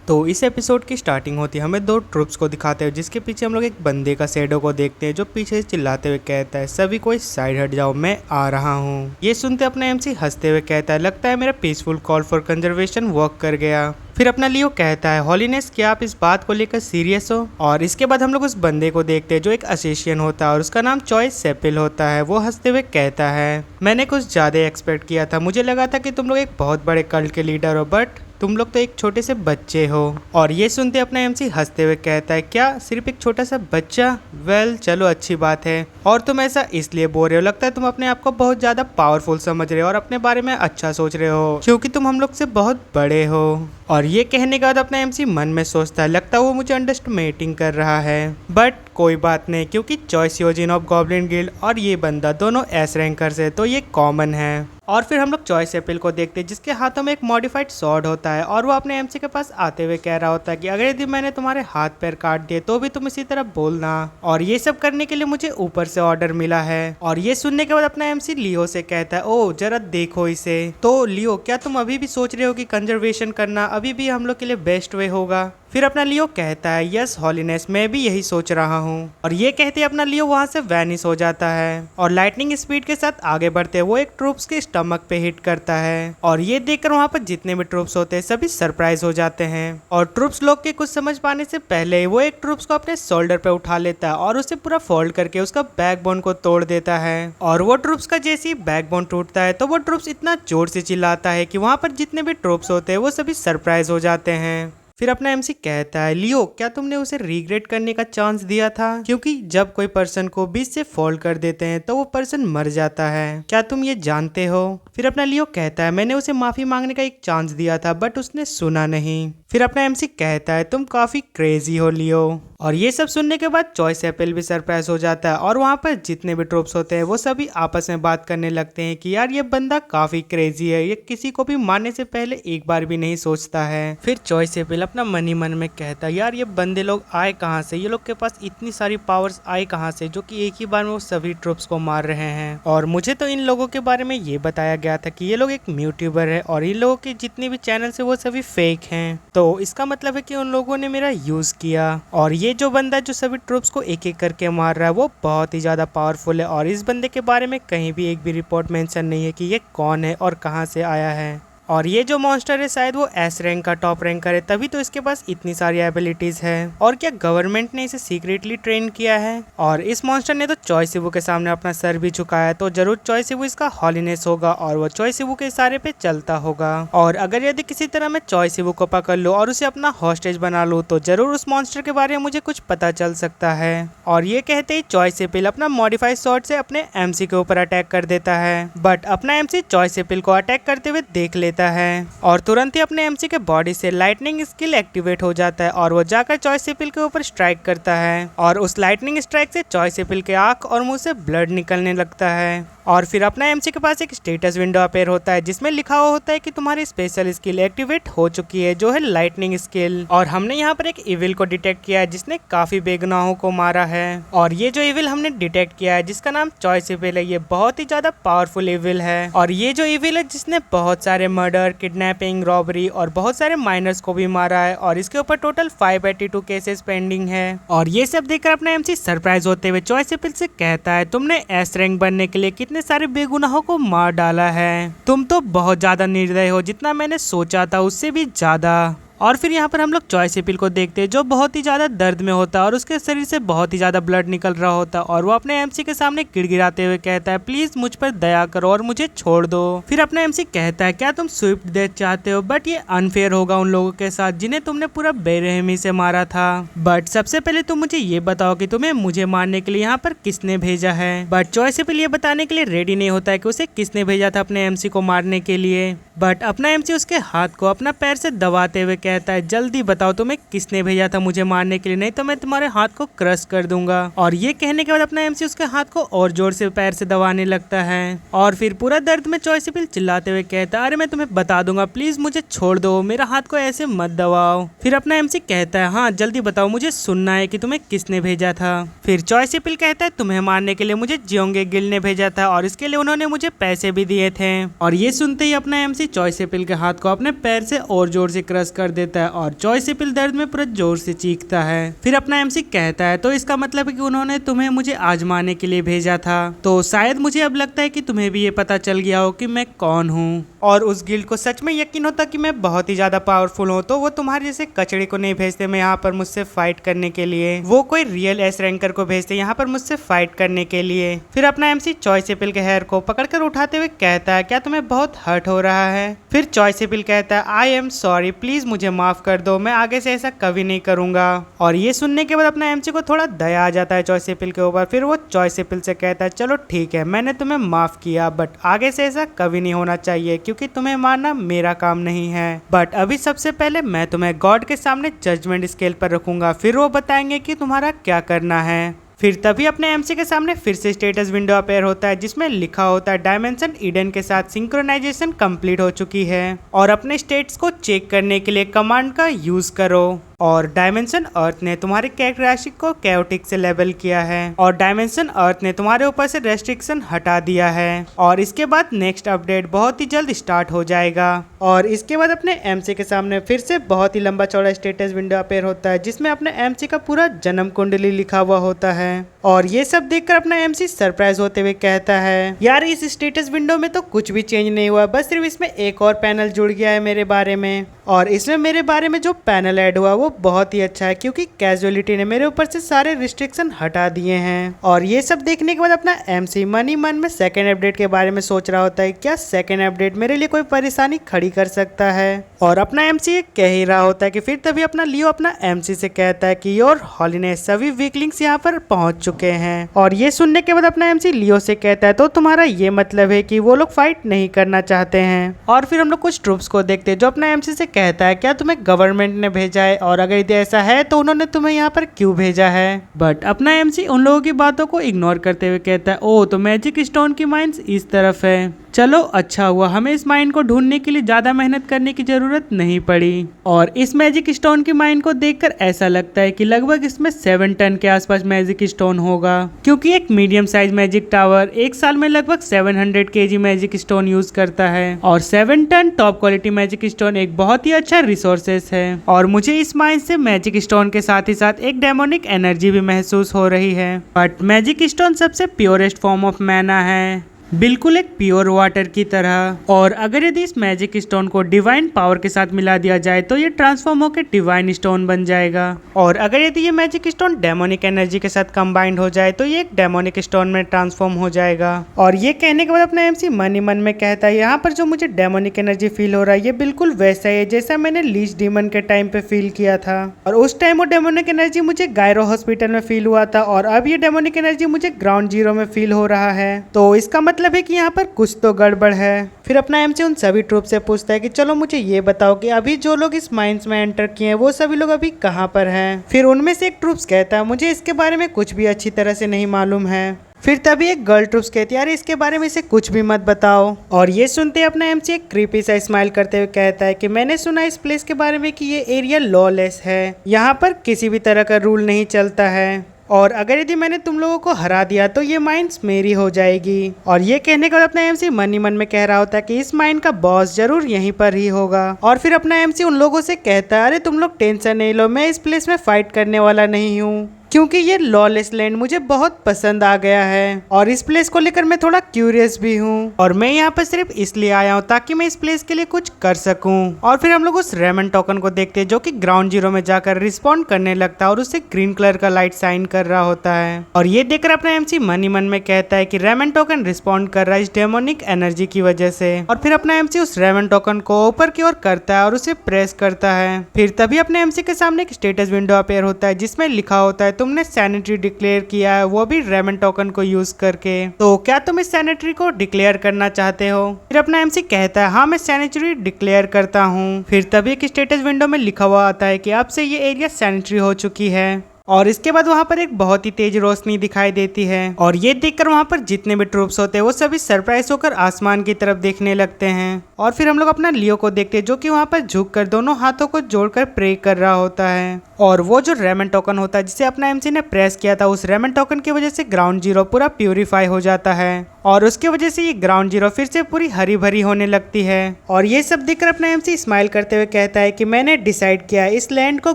तो इस एपिसोड की स्टार्टिंग होती है हमें दो ट्रुप्स को दिखाते हैं जिसके पीछे हम लोग एक बंदे का शैडो को देखते हैं जो पीछे से चिल्लाते हुए कहता है सभी कोई साइड हट जाओ मैं आ रहा हूँ। ये सुनते अपना एमसी हंसते हुए कहता है लगता है मेरा peaceful call for conservation work कर गया। फिर अपना लियो कहता है हॉलीनेस क्या आप इस बात को लेकर सीरियस हो। और इसके बाद हम लोग उस बंदे को देखते हैं जो एक असेसियन होता है और उसका नाम चॉइस सेपिल होता है। वो हंसते हुए कहता है मैंने कुछ ज्यादा एक्सपेक्ट किया था, मुझे लगा था कि तुम लोग एक बहुत बड़े कल्ट के लीडर हो बट तुम लोग तो एक छोटे से बच्चे हो। और ये सुनते अपना एमसी हंसते हुए कहता है क्या सिर्फ एक छोटा सा बच्चा, वेल चलो अच्छी बात है। और तुम ऐसा इसलिए बोल रहे हो, लगता है तुम अपने आप को बहुत ज्यादा पावरफुल समझ रहे हो और अपने बारे में अच्छा सोच रहे हो क्योंकि तुम हम लोग से बहुत बड़े हो। और ये कहने के बाद अपना एमसी मन में सोचता है लगता है वो मुझे अंडरस्टिमेटिंग कर रहा है बट कोई बात नहीं क्योंकि चॉइस योजिन ऑफ गॉब्लिन गिल्ड और ये बंदा दोनों एस रैंकर से तो ये कॉमन है। और फिर हम लोग चॉइस एपिल को देखते हैं जिसके हाथों में एक मॉडिफाइड स्वॉर्ड होता है और वो अपने एमसी के पास आते हुए कह रहा होता है कि अगर यदि मैंने तुम्हारे हाथ पैर काट दिए तो भी तुम इसी तरह बोलना और ये सब करने के लिए मुझे ऊपर से ऑर्डर मिला है। और ये सुनने के बाद अपना एमसी लियो से कहता है ओ जरा देखो इसे। तो लियो क्या तुम अभी भी सोच रहे हो कि कंजर्वेशन करना अभी भी हम लोग के लिए बेस्ट वे होगा। फिर अपना लियो कहता है यस हॉलीनेस मैं भी यही सोच रहा हूँ। और ये कहते अपना लियो वहाँ से वैनिश हो जाता है और लाइटनिंग स्पीड के साथ आगे बढ़ते वो एक ट्रूप्स के स्टमक पे हिट करता है। और ये देखकर वहाँ पर जितने भी ट्रूप्स होते हैं सभी सरप्राइज हो जाते हैं और ट्रूप्स लोग के कुछ समझ पाने से पहले वो एक ट्रूप्स को अपने शोल्डर पे उठा लेता है और उसे पूरा फोल्ड करके उसका बैकबोन को तोड़ देता है। और वो ट्रूप्स का जैसे ही बैकबोन टूटता है तो वो ट्रूप्स इतना जोर से चिल्लाता है कि वहाँ पर जितने भी ट्रूप्स होते हैं वो सभी सरप्राइज हो जाते हैं। फिर अपना एमसी कहता है लियो क्या तुमने उसे रिग्रेट करने का चांस दिया था, क्योंकि जब कोई पर्सन को बीच से फॉल कर देते हैं तो वो पर्सन मर जाता है, क्या तुम ये जानते हो। फिर अपना लियो कहता है मैंने उसे माफी मांगने का एक चांस दिया था बट उसने सुना नहीं। फिर अपना एमसी कहता है तुम काफी क्रेजी हो लियो। और ये सब सुनने के बाद चॉइस एपिल भी सरप्राइज हो जाता है और वहाँ पर जितने भी ट्रूप्स होते हैं वो सभी आपस में बात करने लगते हैं कि यार ये बंदा काफी क्रेजी है, ये किसी को भी मारने से पहले एक बार भी नहीं सोचता है। फिर चॉइस एपिल अपना मन ही मन में कहता है यार ये बंदे लोग आए कहाँ से, ये लोग के पास इतनी सारी पावर्स आए कहाँ से जो कि एक ही बार में वो सभी ट्रूप्स को मार रहे हैं। और मुझे तो इन लोगों के बारे में ये बताया गया था कि ये लोग एक म्यूट्यूबर है और इन लोगों के जितने भी चैनल है वो सभी फेक हैं, तो इसका मतलब है कि उन लोगों ने मेरा यूज किया। और ये जो बंदा जो सभी ट्रूप्स को एक एक करके मार रहा है वो बहुत ही ज्यादा पावरफुल है और इस बंदे के बारे में कहीं भी एक भी रिपोर्ट मेंशन नहीं है कि ये कौन है और कहां से आया है। और ये जो मॉन्स्टर है शायद वो एस रैंक का टॉप रैंकर है, तभी तो इसके पास इतनी सारी एबिलिटीज है। और क्या गवर्नमेंट ने इसे सीक्रेटली ट्रेन किया है। और इस मॉन्स्टर ने तो चॉइस सिबू के सामने अपना सर भी झुकाया, तो जरूर चॉइस सिबू इसका हॉलीनेस होगा और वो चॉइस सिबू के इशारे पे चलता होगा। और अगर यदि किसी तरह मैं चॉइस सिबू को पकड़ लूं और उसे अपना हॉस्टेज बना लूं तो जरूर उस मॉन्स्टर के बारे में मुझे कुछ पता चल सकता है। और ये कहते ही चॉइस सिपिल अपना मॉडिफाइड स्वॉर्ड से अपने एमसी के ऊपर अटैक कर देता है बट अपना एमसी चॉइस सिपिल को अटैक करते हुए देख लेता है और तुरंत ही अपने एमसी के बॉडी से लाइटनिंग स्किल एक्टिवेट हो जाता है और वो जाकर चॉइस सिपिल के ऊपर स्ट्राइक करता है और उस लाइटनिंग स्ट्राइक से चॉइस सिपिल के आंख और मुंह से ब्लड निकलने लगता है। और फिर अपना एमसी के पास एक स्टेटस विंडो अपेयर होता है जिसमें लिखा हुआ होता है कि तुम्हारी स्पेशल स्किल एक्टिवेट हो चुकी है जो है लाइटनिंग स्किल। और हमने यहाँ पर एक इविल को डिटेक्ट किया है जिसने काफी बेगुनाहों को मारा है और ये जो इविल हमने डिटेक्ट किया है जिसका नाम चॉइस इविल है ये बहुत ही ज्यादा पावरफुल इविल है। और ये जो इविल है जिसने बहुत सारे मर्डर, किडनैपिंग, रॉबरी और बहुत सारे माइनर्स को भी मारा है और इसके ऊपर टोटल 582 केसेस पेंडिंग है। और ये सब देखकर अपना एमसी सरप्राइज होते हुए चॉइस इविल से कहता है तुमने एस रैंक बनने के लिए कितने सारे बेगुनाहों को मार डाला है, तुम तो बहुत ज्यादा निर्दयी हो, जितना मैंने सोचा था उससे भी ज्यादा। और फिर यहाँ पर हम लोग चॉइस एपिल को देखते हैं जो बहुत ही ज्यादा दर्द में होता है और उसके शरीर से बहुत ही ज्यादा ब्लड निकल रहा होता है और वो अपने एमसी के सामने गिड़गिड़ाते हुए कहता है प्लीज मुझ पर दया करो और मुझे छोड़ दो। फिर अपना एमसी कहता है क्या तुम स्विफ्ट डेथ चाहते हो, बट ये अनफेयर होगा उन लोगों के साथ जिन्हें तुमने पूरा बेरहमी से मारा था। बट सबसे पहले तुम मुझे ये बताओ कि तुम्हें मुझे मारने के लिए यहाँ पर किसने भेजा है। बट चॉइस एपिल ये बताने के लिए रेडी नहीं होता है कि उसे किसने भेजा था अपने एमसी को मारने के लिए। बट अपना एमसी उसके हाथ को अपना पैर से दबाते हुए कहता है जल्दी बताओ तुम्हें किसने भेजा था मुझे मारने के लिए, नहीं तो मैं तुम्हारे हाथ को क्रश कर दूंगा। और ये कहने के बाद अपना एमसी उसके हाथ को और जोर से पैर से दबाने लगता है और फिर पूरा दर्द में चॉइस एपिल चिल्लाते हुए कहता है अरे मैं तुम्हें बता दूंगा, प्लीज मुझे छोड़ दो, मेरा हाथ को ऐसे मत दबाओ। फिर अपना एमसी कहता है हाँ जल्दी बताओ, मुझे सुनना है कि तुम्हें किसने भेजा था। फिर चॉइस एपिल कहता है तुम्हें मारने के लिए मुझे जियोंगे गिल्ड ने भेजा था और इसके लिए उन्होंने मुझे पैसे भी दिए थे। और ये सुनते ही अपना एमसी चॉइस एपिल के हाथ को अपने पैर से और जोर से क्रश कर देता है और चॉय सिपिल दर्द में पूरा जोर से चीखता है। फिर अपना एमसी कहता है तो इसका मतलब है कि उन्होंने तुम्हें मुझे आजमाने के लिए भेजा था, तो शायद मुझे अब लगता है कि तुम्हें भी ये पता चल गया हो कि मैं कौन हूँ। और उस गिल्ड को सच में यकीन होता कि मैं बहुत ही ज्यादा पावरफुल हूँ, तो वो तुम्हारे जैसे कचड़े को नहीं भेजते मैं यहाँ पर मुझसे फाइट करने के लिए, वो कोई रियल एस रैंकर को भेजते यहाँ पर मुझसे फाइट करने के लिए। फिर अपना एमसी चॉय सिपिल के हेयर को पकड़कर उठाते हुए कहता है क्या तुम्हें बहुत हर्ट हो रहा है। फिर चॉय सिपिल कहता है आई एम सॉरी, प्लीज मुझे माफ कर दो, मैं आगे से ऐसा कभी नहीं करूंगा। और ये सुनने के बाद अपना एमसी को थोड़ा दया आ जाता है चॉय सिपिल के ऊपर। फिर वो चॉय सिपिल से कहता है चलो ठीक है, मैंने तुम्हें माफ किया, बट आगे से ऐसा कभी नहीं होना चाहिए क्योंकि तुम्हें मारना मेरा काम नहीं है। बट अभी सबसे पहले मैं तुम्हें गॉड के सामने जजमेंट स्केल पर रखूंगा, फिर वो बताएंगे कि तुम्हारा क्या करना है। फिर तभी अपने एमसी के सामने फिर से स्टेटस विंडो अपेयर होता है जिसमें लिखा होता है डायमेंशन ईडन के साथ सिंक्रोनाइजेशन कंप्लीट हो चुकी है और अपने स्टेट्स को चेक करने के लिए कमांड का यूज करो। और डायमेंशन अर्थ ने तुम्हारे कैरेक्टरिस्टिक को कैओटिक से लेबल किया है और डायमेंशन अर्थ ने तुम्हारे ऊपर से रेस्ट्रिक्शन हटा दिया है। और इसके बाद नेक्स्ट अपडेट बहुत ही जल्द स्टार्ट हो जाएगा। और इसके बाद अपने एमसी के सामने फिर से बहुत ही लंबा चौड़ा स्टेटस विंडो अपेयर होता है जिसमें अपने एमसी का पूरा जन्म कुंडली लिखा हुआ होता है। और ये सब देखकर अपना एमसी सरप्राइज होते हुए कहता है यार इस स्टेटस विंडो में तो कुछ भी चेंज नहीं हुआ, बस सिर्फ इसमें एक और पैनल जुड़ गया है मेरे बारे में। और इसमें मेरे बारे में जो पैनल ऐड हुआ वो बहुत ही अच्छा है क्योंकि कैजुअलिटी ने मेरे ऊपर से सारे रिस्ट्रिक्शन हटा दिए हैं। और ये सब देखने के बाद अपना एमसी मन ही मन में सेकेंड अपडेट के बारे में सोच रहा होता है क्या सेकेंड अपडेट मेरे लिए कोई परेशानी खड़ी कर सकता है। और अपना एमसी ये कह ही रहा होता है कि फिर तभी अपना लियो अपना एमसी से कहता है कि योर हॉलीनेस सभी वीकलिंग्स यहाँ पर पहुंच चुके हैं। और ये सुनने के बाद अपना एमसी लियो से कहता है तो तुम्हारा ये मतलब है कि वो लोग फाइट नहीं करना चाहते हैं। और फिर हम लोग कुछ ट्रूप्स को देखते हैं जो अपना एमसी से कहता है क्या तुम्हें गवर्नमेंट ने भेजा है, और अगर यदि ऐसा है तो उन्होंने तुम्हें यहाँ पर क्यों भेजा है। बट अपना एमसी उन लोगों की बातों को इग्नोर करते हुए कहता है ओ तो मैजिक स्टोन की माइंस इस तरफ है, चलो अच्छा हुआ हमें इस माइन को ढूंढने के लिए ज्यादा मेहनत करने की जरूरत नहीं पड़ी। और इस मैजिक स्टोन की माइन को देखकर ऐसा लगता है कि लगभग इसमें 7 टन के आसपास मैजिक स्टोन होगा क्योंकि एक मीडियम साइज मैजिक टावर एक साल में लगभग 700 केजी मैजिक स्टोन यूज करता है और 7 ton top quality magic stone एक बहुत ही अच्छा रिसोर्सेस है। और मुझे इस माइन से मैजिक स्टोन के साथ ही साथ एक डेमोनिक एनर्जी भी महसूस हो रही है। बट मैजिक स्टोन सबसे प्योरेस्ट फॉर्म ऑफ मैना है, बिल्कुल एक प्योर वाटर की तरह। और अगर यदि इस मैजिक स्टोन को डिवाइन पावर के साथ मिला दिया जाए तो ये ट्रांसफॉर्म होकर डिवाइन स्टोन बन जाएगा। और अगर यदि ये मैजिक स्टोन डेमोनिक एनर्जी के साथ कंबाइंड हो जाए तो ये एक डेमोनिक स्टोन में ट्रांसफॉर्म हो जाएगा। और ये कहने के बाद अपना एमसी मन ही मन में कहता है यहाँ पर जो मुझे डेमोनिक एनर्जी फील हो रहा है ये बिल्कुल वैसा ही है जैसा मैंने लीच डीमन के टाइम पे फील किया था। और उस टाइम वो डेमोनिक एनर्जी मुझे गायरो हॉस्पिटल में फील हुआ था और अब ये डेमोनिक एनर्जी मुझे ग्राउंड जीरो में फील हो रहा है, तो इसका मतलब है कि यहाँ पर कुछ तो गड़बड़ है। फिर अपना एमसी उन सभी ट्रूप से पूछता है कि चलो मुझे ये बताओ कि अभी जो लोग इस माइंस में एंटर किए हैं वो सभी लोग अभी कहाँ पर हैं। फिर उनमें से एक ट्रूप्स कहता है मुझे इसके बारे में कुछ भी अच्छी तरह से नहीं मालूम है। फिर तभी एक गर्ल ट्रूप्स कहती है यार इसके बारे में इसे कुछ भी मत बताओ। और ये सुनते अपना एमसी एक क्रीपी सा स्माइल करते हुए कहता है कि मैंने सुना इस प्लेस के बारे में कि ये एरिया लॉलेस है, यहाँ पर किसी भी तरह का रूल नहीं चलता है और अगर यदि मैंने तुम लोगों को हरा दिया तो ये माइंस मेरी हो जाएगी। और ये कहने के बाद अपना एमसी मन ही मन में कह रहा होता है कि इस माइन का बॉस जरूर यहीं पर ही होगा। और फिर अपना एमसी उन लोगों से कहता है अरे तुम लोग टेंशन नहीं लो, मैं इस प्लेस में फाइट करने वाला नहीं हूँ क्योंकि ये लॉलेस लैंड मुझे बहुत पसंद आ गया है और इस प्लेस को लेकर मैं थोड़ा क्यूरियस भी हूँ और मैं यहाँ पर सिर्फ इसलिए आया हूँ ताकि मैं इस प्लेस के लिए कुछ कर सकूँ। और फिर हम लोग उस रेमन टोकन को देखते हैं जो कि ग्राउंड जीरो में जाकर रिस्पॉन्ड करने लगता है और उससे ग्रीन कलर का लाइट साइन कर रहा होता है। और ये देखकर अपना एमसी मन ही मन में कहता है कि रेमन टोकन रिस्पॉन्ड कर रहा है इस डेमोनिक एनर्जी की वजह से। और फिर अपना एमसी उस रेमन टोकन को ऊपर की ओर करता है और उसे प्रेस करता है। फिर तभी अपने एमसी के सामने एक स्टेटस विंडो अपेयर होता है जिसमें लिखा होता है तुमने सैनिटरी डिक्लेयर किया है, वो भी रेमन टोकन को यूज करके, तो क्या तुम इस सैनिटरी को डिक्लेयर करना चाहते हो। फिर अपना एमसी कहता है हाँ मैं सैनिटरी डिक्लेयर करता हूँ। फिर तभी एक स्टेटस विंडो में लिखा हुआ आता है कि अब से ये एरिया सैनिटरी हो चुकी है। और इसके बाद वहां पर एक बहुत ही तेज रोशनी दिखाई देती है और ये देखकर वहां पर जितने भी ट्रूप्स होते हैं वो सभी सरप्राइज होकर आसमान की तरफ देखने लगते हैं। और फिर हम लोग अपना लियो को देखते हैं जो कि वहां पर झुककर दोनों हाथों को जोड़कर प्रे कर रहा होता है। और वो जो रेमन टोकन होता है जिसे अपना एमसी ने प्रेस किया था, उस रेमन टोकन की वजह से ग्राउंड जीरो पूरा प्यूरिफाई हो जाता है और उसकी वजह से ये ग्राउंड जीरो फिर से पूरी हरी भरी होने लगती है। और ये सब देखकर अपना एमसी स्माइल करते हुए कहता है कि मैंने डिसाइड किया इस लैंड को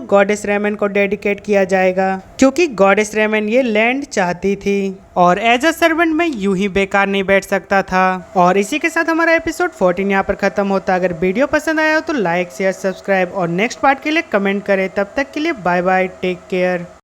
गॉडेस रेमन को डेडिकेट किया जाएगा, क्योंकि गॉडेस रेमन ये लैंड चाहती थी और एज अ सर्वेंट मैं यूं ही बेकार नहीं बैठ सकता था। और इसी के साथ हमारा एपिसोड 14 यहाँ पर खत्म होता है। अगर वीडियो पसंद आया हो तो लाइक शेयर सब्सक्राइब और नेक्स्ट पार्ट के लिए कमेंट करें। तब तक के लिए बाय बाय, टेक केयर।